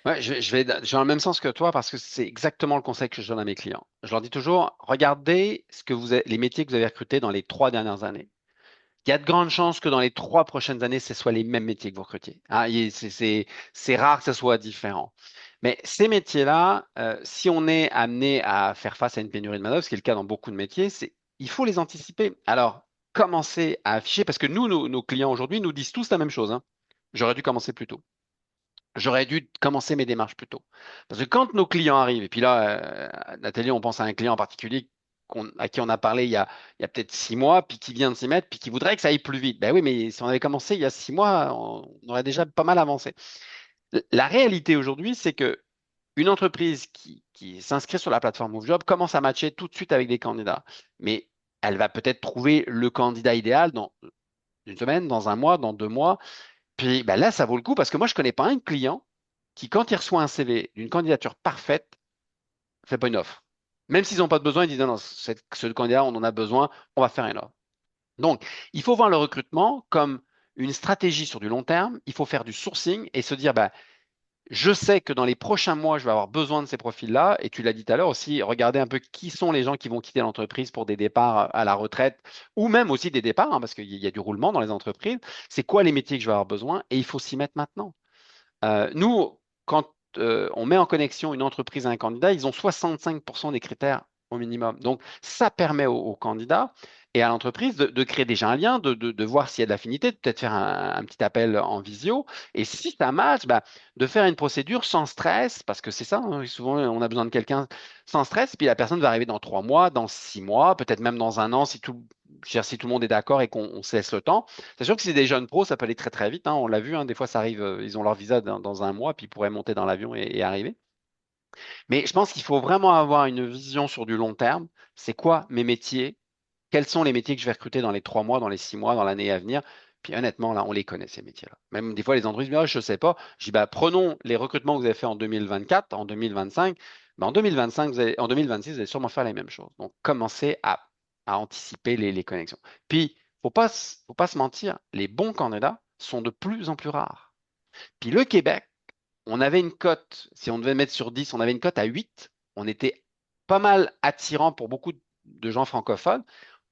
Speaker 1: Ouais, je vais dans le même sens que toi parce que c'est exactement le conseil que je donne à mes clients. Je leur dis toujours, regardez les métiers que vous avez recrutés dans les 3 dernières années. Il y a de grandes chances que dans les 3 prochaines années, ce soit les mêmes métiers que vous recrutiez. Hein, c'est rare que ce soit différent. Mais ces métiers-là, si on est amené à faire face à une pénurie de main-d'œuvre, ce qui est le cas dans beaucoup de métiers, il faut les anticiper. Alors, commencez à afficher, parce que nous, nos clients aujourd'hui nous disent tous la même chose, hein. J'aurais dû commencer plus tôt. J'aurais dû commencer mes démarches plus tôt. Parce que quand nos clients arrivent, et puis là, Nathalie, on pense à un client en particulier à qui on a parlé il y a peut-être 6 mois, puis qui vient de s'y mettre, puis qui voudrait que ça aille plus vite. Ben oui, mais si on avait commencé il y a 6 mois, on aurait déjà pas mal avancé. La réalité aujourd'hui, c'est que une entreprise qui s'inscrit sur la plateforme MoveJob commence à matcher tout de suite avec des candidats. Mais elle va peut-être trouver le candidat idéal dans une semaine, dans un mois, dans 2 mois. Puis ben là, ça vaut le coup parce que moi, je connais pas un client qui, quand il reçoit un CV d'une candidature parfaite, fait pas une offre. Même s'ils n'ont pas de besoin, ils disent non, non, ce candidat, on en a besoin, on va faire une offre. Donc, il faut voir le recrutement comme une stratégie sur du long terme. Il faut faire du sourcing et se dire, bah, je sais que dans les prochains mois, je vais avoir besoin de ces profils-là. Et tu l'as dit tout à l'heure aussi, regardez un peu qui sont les gens qui vont quitter l'entreprise pour des départs à la retraite ou même aussi des départs, hein, parce qu'il y a du roulement dans les entreprises. C'est quoi les métiers que je vais avoir besoin? Et il faut s'y mettre maintenant. Nous, quand on met en connexion une entreprise et un candidat, ils ont 65% des critères au minimum. Donc, ça permet au candidat et à l'entreprise de créer déjà un lien, de voir s'il y a de l'affinité, de peut-être faire un petit appel en visio. Et si ça match, bah, de faire une procédure sans stress, parce que c'est ça, hein, souvent on a besoin de quelqu'un sans stress, puis la personne va arriver dans 3 mois, dans 6 mois, peut-être même dans un an, je veux dire, si tout le monde est d'accord et qu'on se laisse le temps. C'est sûr que si c'est des jeunes pros, ça peut aller très très vite, hein. On l'a vu, hein, des fois ça arrive, ils ont leur visa dans un mois, puis ils pourraient monter dans l'avion et arriver. Mais je pense qu'il faut vraiment avoir une vision sur du long terme. C'est quoi mes métiers? Quels sont les métiers que je vais recruter dans les 3 mois, dans les 6 mois, dans l'année à venir? Puis honnêtement, là, on les connaît, ces métiers-là. Même des fois, les entreprises disent, ah, je ne sais pas. Je dis, bah, prenons les recrutements que vous avez fait en 2024, en 2025. Ben, en 2025, en 2026, vous allez sûrement faire les mêmes choses. Donc, commencez à anticiper les connexions. Puis, faut pas se mentir, les bons candidats sont de plus en plus rares. Puis le Québec, on avait une cote, si on devait mettre sur 10, on avait une cote à 8. On était pas mal attirant pour beaucoup de gens francophones.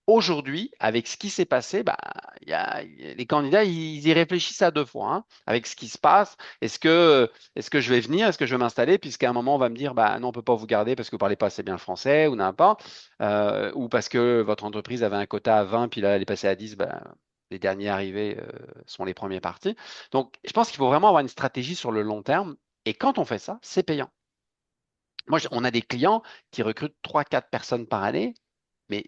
Speaker 1: Aujourd'hui, avec ce qui s'est passé, bah, les candidats, ils y réfléchissent à deux fois, hein, avec ce qui se passe. Est-ce que je vais venir? Est-ce que je vais m'installer? Puisqu'à un moment, on va me dire, bah, non, on ne peut pas vous garder parce que vous ne parlez pas assez bien le français ou n'importe, ou parce que votre entreprise avait un quota à 20, puis là, elle est passée à 10, bah, les derniers arrivés sont les premiers partis. Donc, je pense qu'il faut vraiment avoir une stratégie sur le long terme. Et quand on fait ça, c'est payant. Moi, on a des clients qui recrutent 3, 4 personnes par année, mais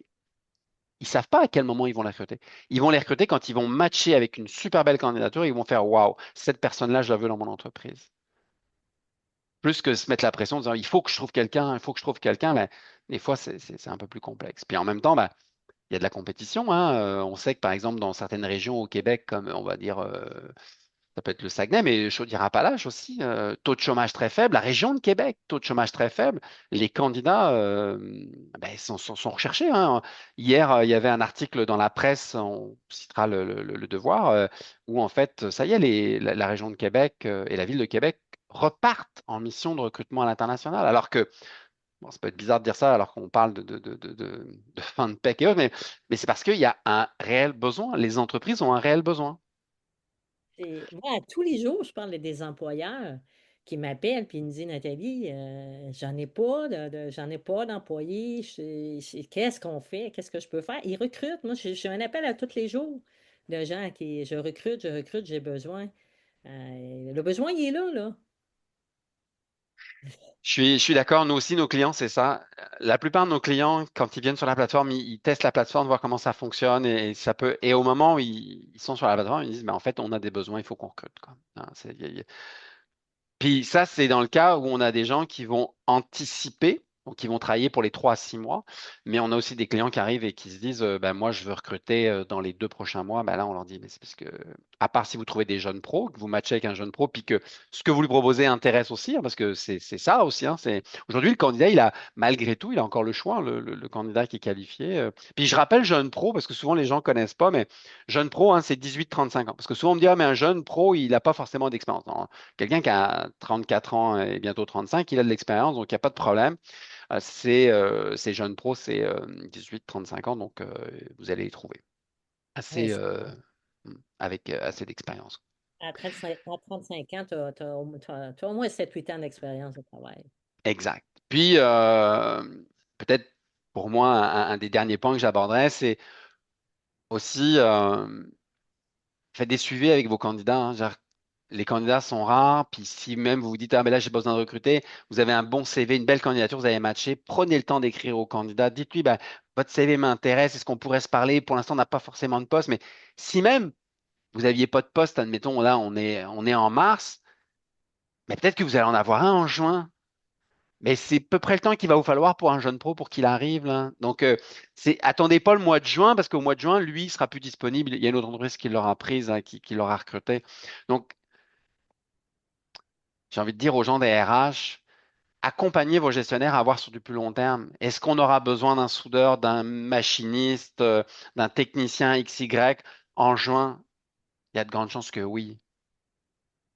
Speaker 1: ils savent pas à quel moment ils vont les recruter. Ils vont les recruter quand ils vont matcher avec une super belle candidature et ils vont faire waouh, cette personne-là, je la veux dans mon entreprise. Plus que se mettre la pression en disant il faut que je trouve quelqu'un, il faut que je trouve quelqu'un, mais des fois, c'est un peu plus complexe. Puis en même temps, ben, il y a de la compétition, hein. On sait que par exemple, dans certaines régions au Québec, comme on va dire ça peut être le Saguenay, mais Chaudière-Appalaches aussi, taux de chômage très faible. La région de Québec, taux de chômage très faible. Les candidats ben, sont recherchés, hein. Hier, il y avait un article dans la presse, on citera le Devoir, où en fait, ça y est, la région de Québec et la ville de Québec repartent en mission de recrutement à l'international. Alors que, bon, ça peut être bizarre de dire ça alors qu'on parle de fin de PEC et autres, mais c'est parce qu'il y a un réel besoin. Les entreprises ont un réel besoin.
Speaker 2: Moi, tous les jours, je parle à des employeurs qui m'appellent puis ils me disent, Nathalie, j'en ai pas d'employés. Qu'est-ce qu'on fait? Qu'est-ce que je peux faire? Ils recrutent. Moi, j'ai un appel à tous les jours de gens qui, je recrute, j'ai besoin. Le besoin, il est là, là.
Speaker 1: Je suis d'accord, nous aussi, nos clients, c'est ça. La plupart de nos clients, quand ils viennent sur la plateforme, ils testent la plateforme, voir comment ça fonctionne et ça peut. Et au moment où ils sont sur la plateforme, ils disent, mais en fait, on a des besoins, il faut qu'on recrute, quoi. Hein, puis ça, c'est dans le cas où on a des gens qui vont anticiper, donc qui vont travailler pour les 3 à 6 mois, mais on a aussi des clients qui arrivent et qui se disent, ben, moi, je veux recruter dans les 2 prochains mois. Ben là, on leur dit, mais c'est parce que, à part si vous trouvez des jeunes pros, que vous matchez avec un jeune pro, puis que ce que vous lui proposez intéresse aussi, hein, parce que c'est ça aussi. Hein, aujourd'hui, le candidat, il a, malgré tout, il a encore le choix, hein, le candidat qui est qualifié. Puis je rappelle jeune pro, parce que souvent les gens connaissent pas, mais jeune pro, hein, c'est 18-35 ans. Parce que souvent on me dit, ah, mais un jeune pro, il n'a pas forcément d'expérience. Non, quelqu'un qui a 34 ans et bientôt 35, il a de l'expérience, donc il n'y a pas de problème. Ces jeunes pros, c'est 18-35 ans, donc vous allez les trouver
Speaker 2: Ouais,
Speaker 1: assez, avec assez d'expérience.
Speaker 2: à 35 ans, tu as au moins 7-8 ans d'expérience de travail.
Speaker 1: Exact. Puis, peut-être pour moi, un des derniers points que j'aborderais, c'est aussi faites des suivis avec vos candidats, hein. Genre, les candidats sont rares, puis si même vous vous dites, ah ben là, j'ai besoin de recruter, vous avez un bon CV, une belle candidature, vous avez matché, prenez le temps d'écrire au candidat, dites-lui, ben, votre CV m'intéresse, est-ce qu'on pourrait se parler? Pour l'instant, on n'a pas forcément de poste, mais si même vous n'aviez pas de poste, admettons, là, on est en mars, mais peut-être que vous allez en avoir un en juin. Mais c'est à peu près le temps qu'il va vous falloir pour un jeune pro pour qu'il arrive, là. Donc, attendez pas le mois de juin, parce qu'au mois de juin, lui, il sera plus disponible. Il y a une autre entreprise qui l'aura prise, hein, qui l'aura recruté. Donc, j'ai envie de dire aux gens des RH, accompagner vos gestionnaires à voir sur du plus long terme. Est-ce qu'on aura besoin d'un soudeur, d'un machiniste, d'un technicien XY en juin? Il y a de grandes chances que oui.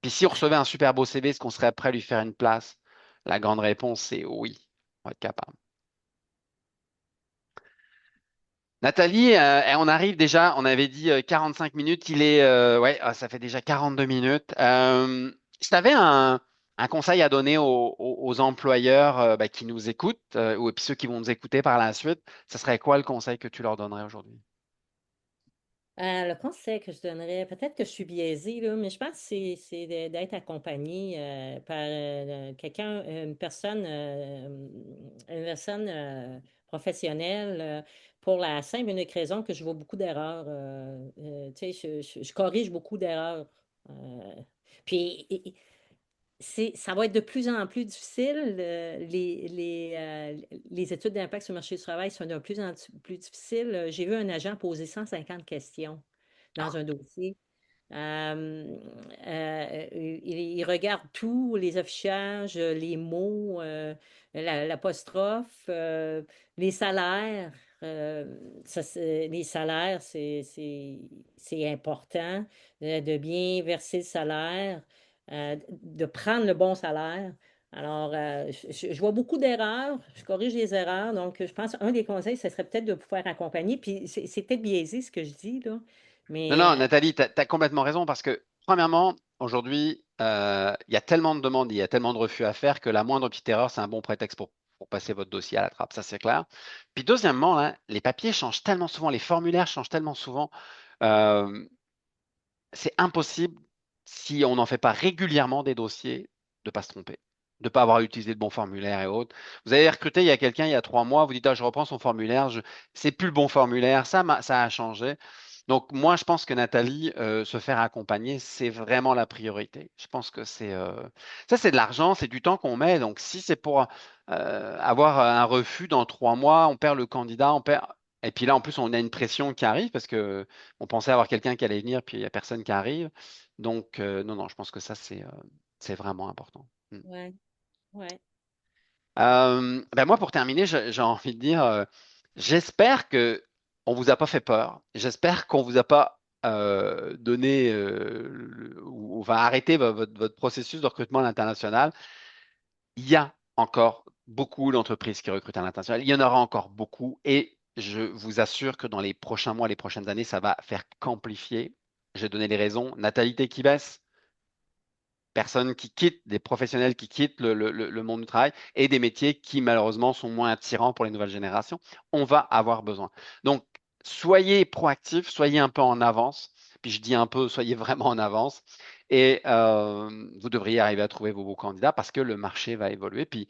Speaker 1: Puis si on recevait un super beau CV, est-ce qu'on serait prêt à lui faire une place? La grande réponse, c'est oui, on va être capable. Nathalie, on arrive déjà, on avait dit 45 minutes, ouais, ça fait déjà 42 minutes. Si tu avais un conseil à donner aux employeurs qui nous écoutent, ou et puis ceux qui vont nous écouter par la suite, ce serait quoi le conseil que tu leur donnerais aujourd'hui?
Speaker 2: Le conseil que je donnerais, peut-être que je suis biaisée, là, mais je pense que c'est d'être accompagné par quelqu'un, une personne professionnelle pour la simple et unique raison que je vois beaucoup d'erreurs. Tu sais, je corrige beaucoup d'erreurs. Euh, puis, ça va être de plus en plus difficile. Les études d'impact sur le marché du travail sont de plus en plus difficiles. J'ai vu un agent poser 150 questions dans un dossier. Euh, il regarde tout, les affichages, les mots, l'apostrophe, les salaires. Les salaires, c'est important de bien verser le salaire, de prendre le bon salaire. Alors, je vois beaucoup d'erreurs, je corrige les erreurs, donc je pense qu'un des conseils, ce serait peut-être de pouvoir accompagner, puis c'est peut-être biaisé ce que je dis, là,
Speaker 1: Non,
Speaker 2: mais
Speaker 1: non, Nathalie, tu as complètement raison parce que, premièrement, aujourd'hui, il y a tellement de demandes, il y a tellement de refus à faire que la moindre petite erreur, c'est un bon prétexte pour passer votre dossier à la trappe, ça c'est clair. Puis deuxièmement, là, les papiers changent tellement souvent, les formulaires changent tellement souvent, euh, c'est impossible, si on n'en fait pas régulièrement des dossiers, de ne pas se tromper, de ne pas avoir utilisé le bon formulaire et autres. Vous avez recruté il y a quelqu'un il y a 3 mois, vous dites, ah, je reprends son formulaire, c'est plus le bon formulaire, ça a changé. Donc moi, je pense que Nathalie, se faire accompagner, c'est vraiment la priorité. Je pense que ça, c'est de l'argent, c'est du temps qu'on met. Donc si c'est pour avoir un refus dans 3 mois, on perd le candidat, on perd. Et puis là, en plus, on a une pression qui arrive parce que on pensait avoir quelqu'un qui allait venir, puis il n'y a personne qui arrive. Donc, non, non, je pense que ça, c'est vraiment important. Mm.
Speaker 2: ouais, ouais.
Speaker 1: Ben moi, pour terminer, j'ai envie de dire, j'espère que on vous a pas fait peur. J'espère qu'on vous a pas donné ou va arrêter votre processus de recrutement à l'international. Il y a encore beaucoup d'entreprises qui recrutent à l'international. Il y en aura encore beaucoup et je vous assure que dans les prochains mois, les prochaines années, ça va faire qu'amplifier. J'ai donné les raisons. Natalité qui baisse, personnes qui quittent, des professionnels qui quittent le monde du travail et des métiers qui malheureusement sont moins attirants pour les nouvelles générations. On va avoir besoin. Donc, soyez proactifs, soyez un peu en avance. Puis je dis un peu, soyez vraiment en avance. Et vous devriez arriver à trouver vos beaux candidats parce que le marché va évoluer. Puis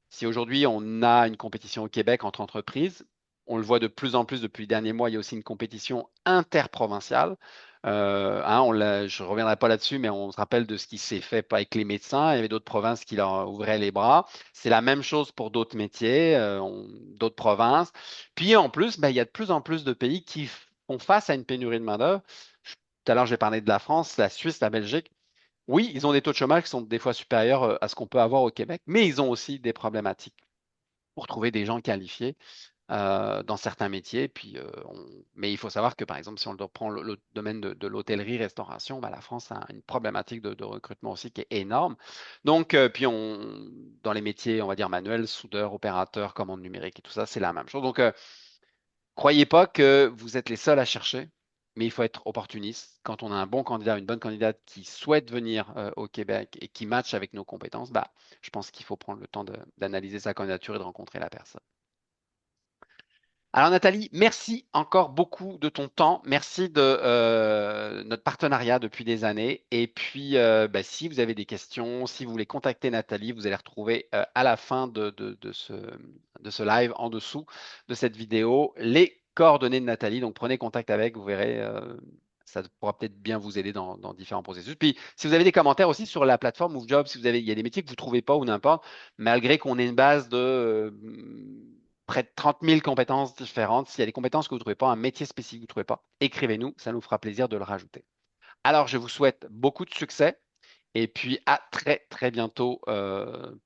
Speaker 1: si aujourd'hui on a une compétition au Québec entre entreprises, on le voit de plus en plus depuis les derniers mois, il y a aussi une compétition interprovinciale. Je ne reviendrai pas là-dessus, mais on se rappelle de ce qui s'est fait avec les médecins. Il y avait d'autres provinces qui leur ouvraient les bras. C'est la même chose pour d'autres métiers, d'autres provinces. Puis en plus, ben, il y a de plus en plus de pays qui font face à une pénurie de main-d'œuvre. Tout à l'heure, j'ai parlé de la France, la Suisse, la Belgique. Oui, ils ont des taux de chômage qui sont des fois supérieurs à ce qu'on peut avoir au Québec, mais ils ont aussi des problématiques pour trouver des gens qualifiés dans certains métiers. Mais il faut savoir que, par exemple, si on reprend le domaine de l'hôtellerie-restauration, bah, la France a une problématique de recrutement aussi qui est énorme. Donc, dans les métiers, on va dire manuels, soudeurs, opérateurs, commandes numériques et tout ça, c'est la même chose. Donc, croyez pas que vous êtes les seuls à chercher, mais il faut être opportuniste. Quand on a un bon candidat, une bonne candidate qui souhaite venir au Québec et qui matche avec nos compétences, bah, je pense qu'il faut prendre le temps d'analyser sa candidature et de rencontrer la personne. Alors Nathalie, merci encore beaucoup de ton temps. Merci de notre partenariat depuis des années. Et puis, bah, si vous avez des questions, si vous voulez contacter Nathalie, vous allez retrouver à la fin de ce live en dessous de cette vidéo les coordonnées de Nathalie. Donc prenez contact avec, vous verrez, ça pourra peut-être bien vous aider dans différents processus. Puis, si vous avez des commentaires aussi sur la plateforme MoveJob, si il y a des métiers que vous ne trouvez pas ou n'importe, malgré qu'on ait une base de près de 30 000 compétences différentes. S'il y a des compétences que vous ne trouvez pas, un métier spécifique que vous ne trouvez pas, écrivez-nous, ça nous fera plaisir de le rajouter. Alors, je vous souhaite beaucoup de succès Et puis à très très bientôt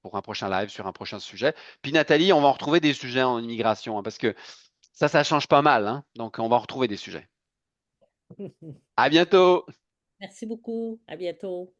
Speaker 1: pour un prochain live sur un prochain sujet. Puis Nathalie, on va en retrouver des sujets en immigration, hein, parce que ça change pas mal, hein. Donc on va en retrouver des sujets. À bientôt!
Speaker 2: Merci beaucoup. À bientôt.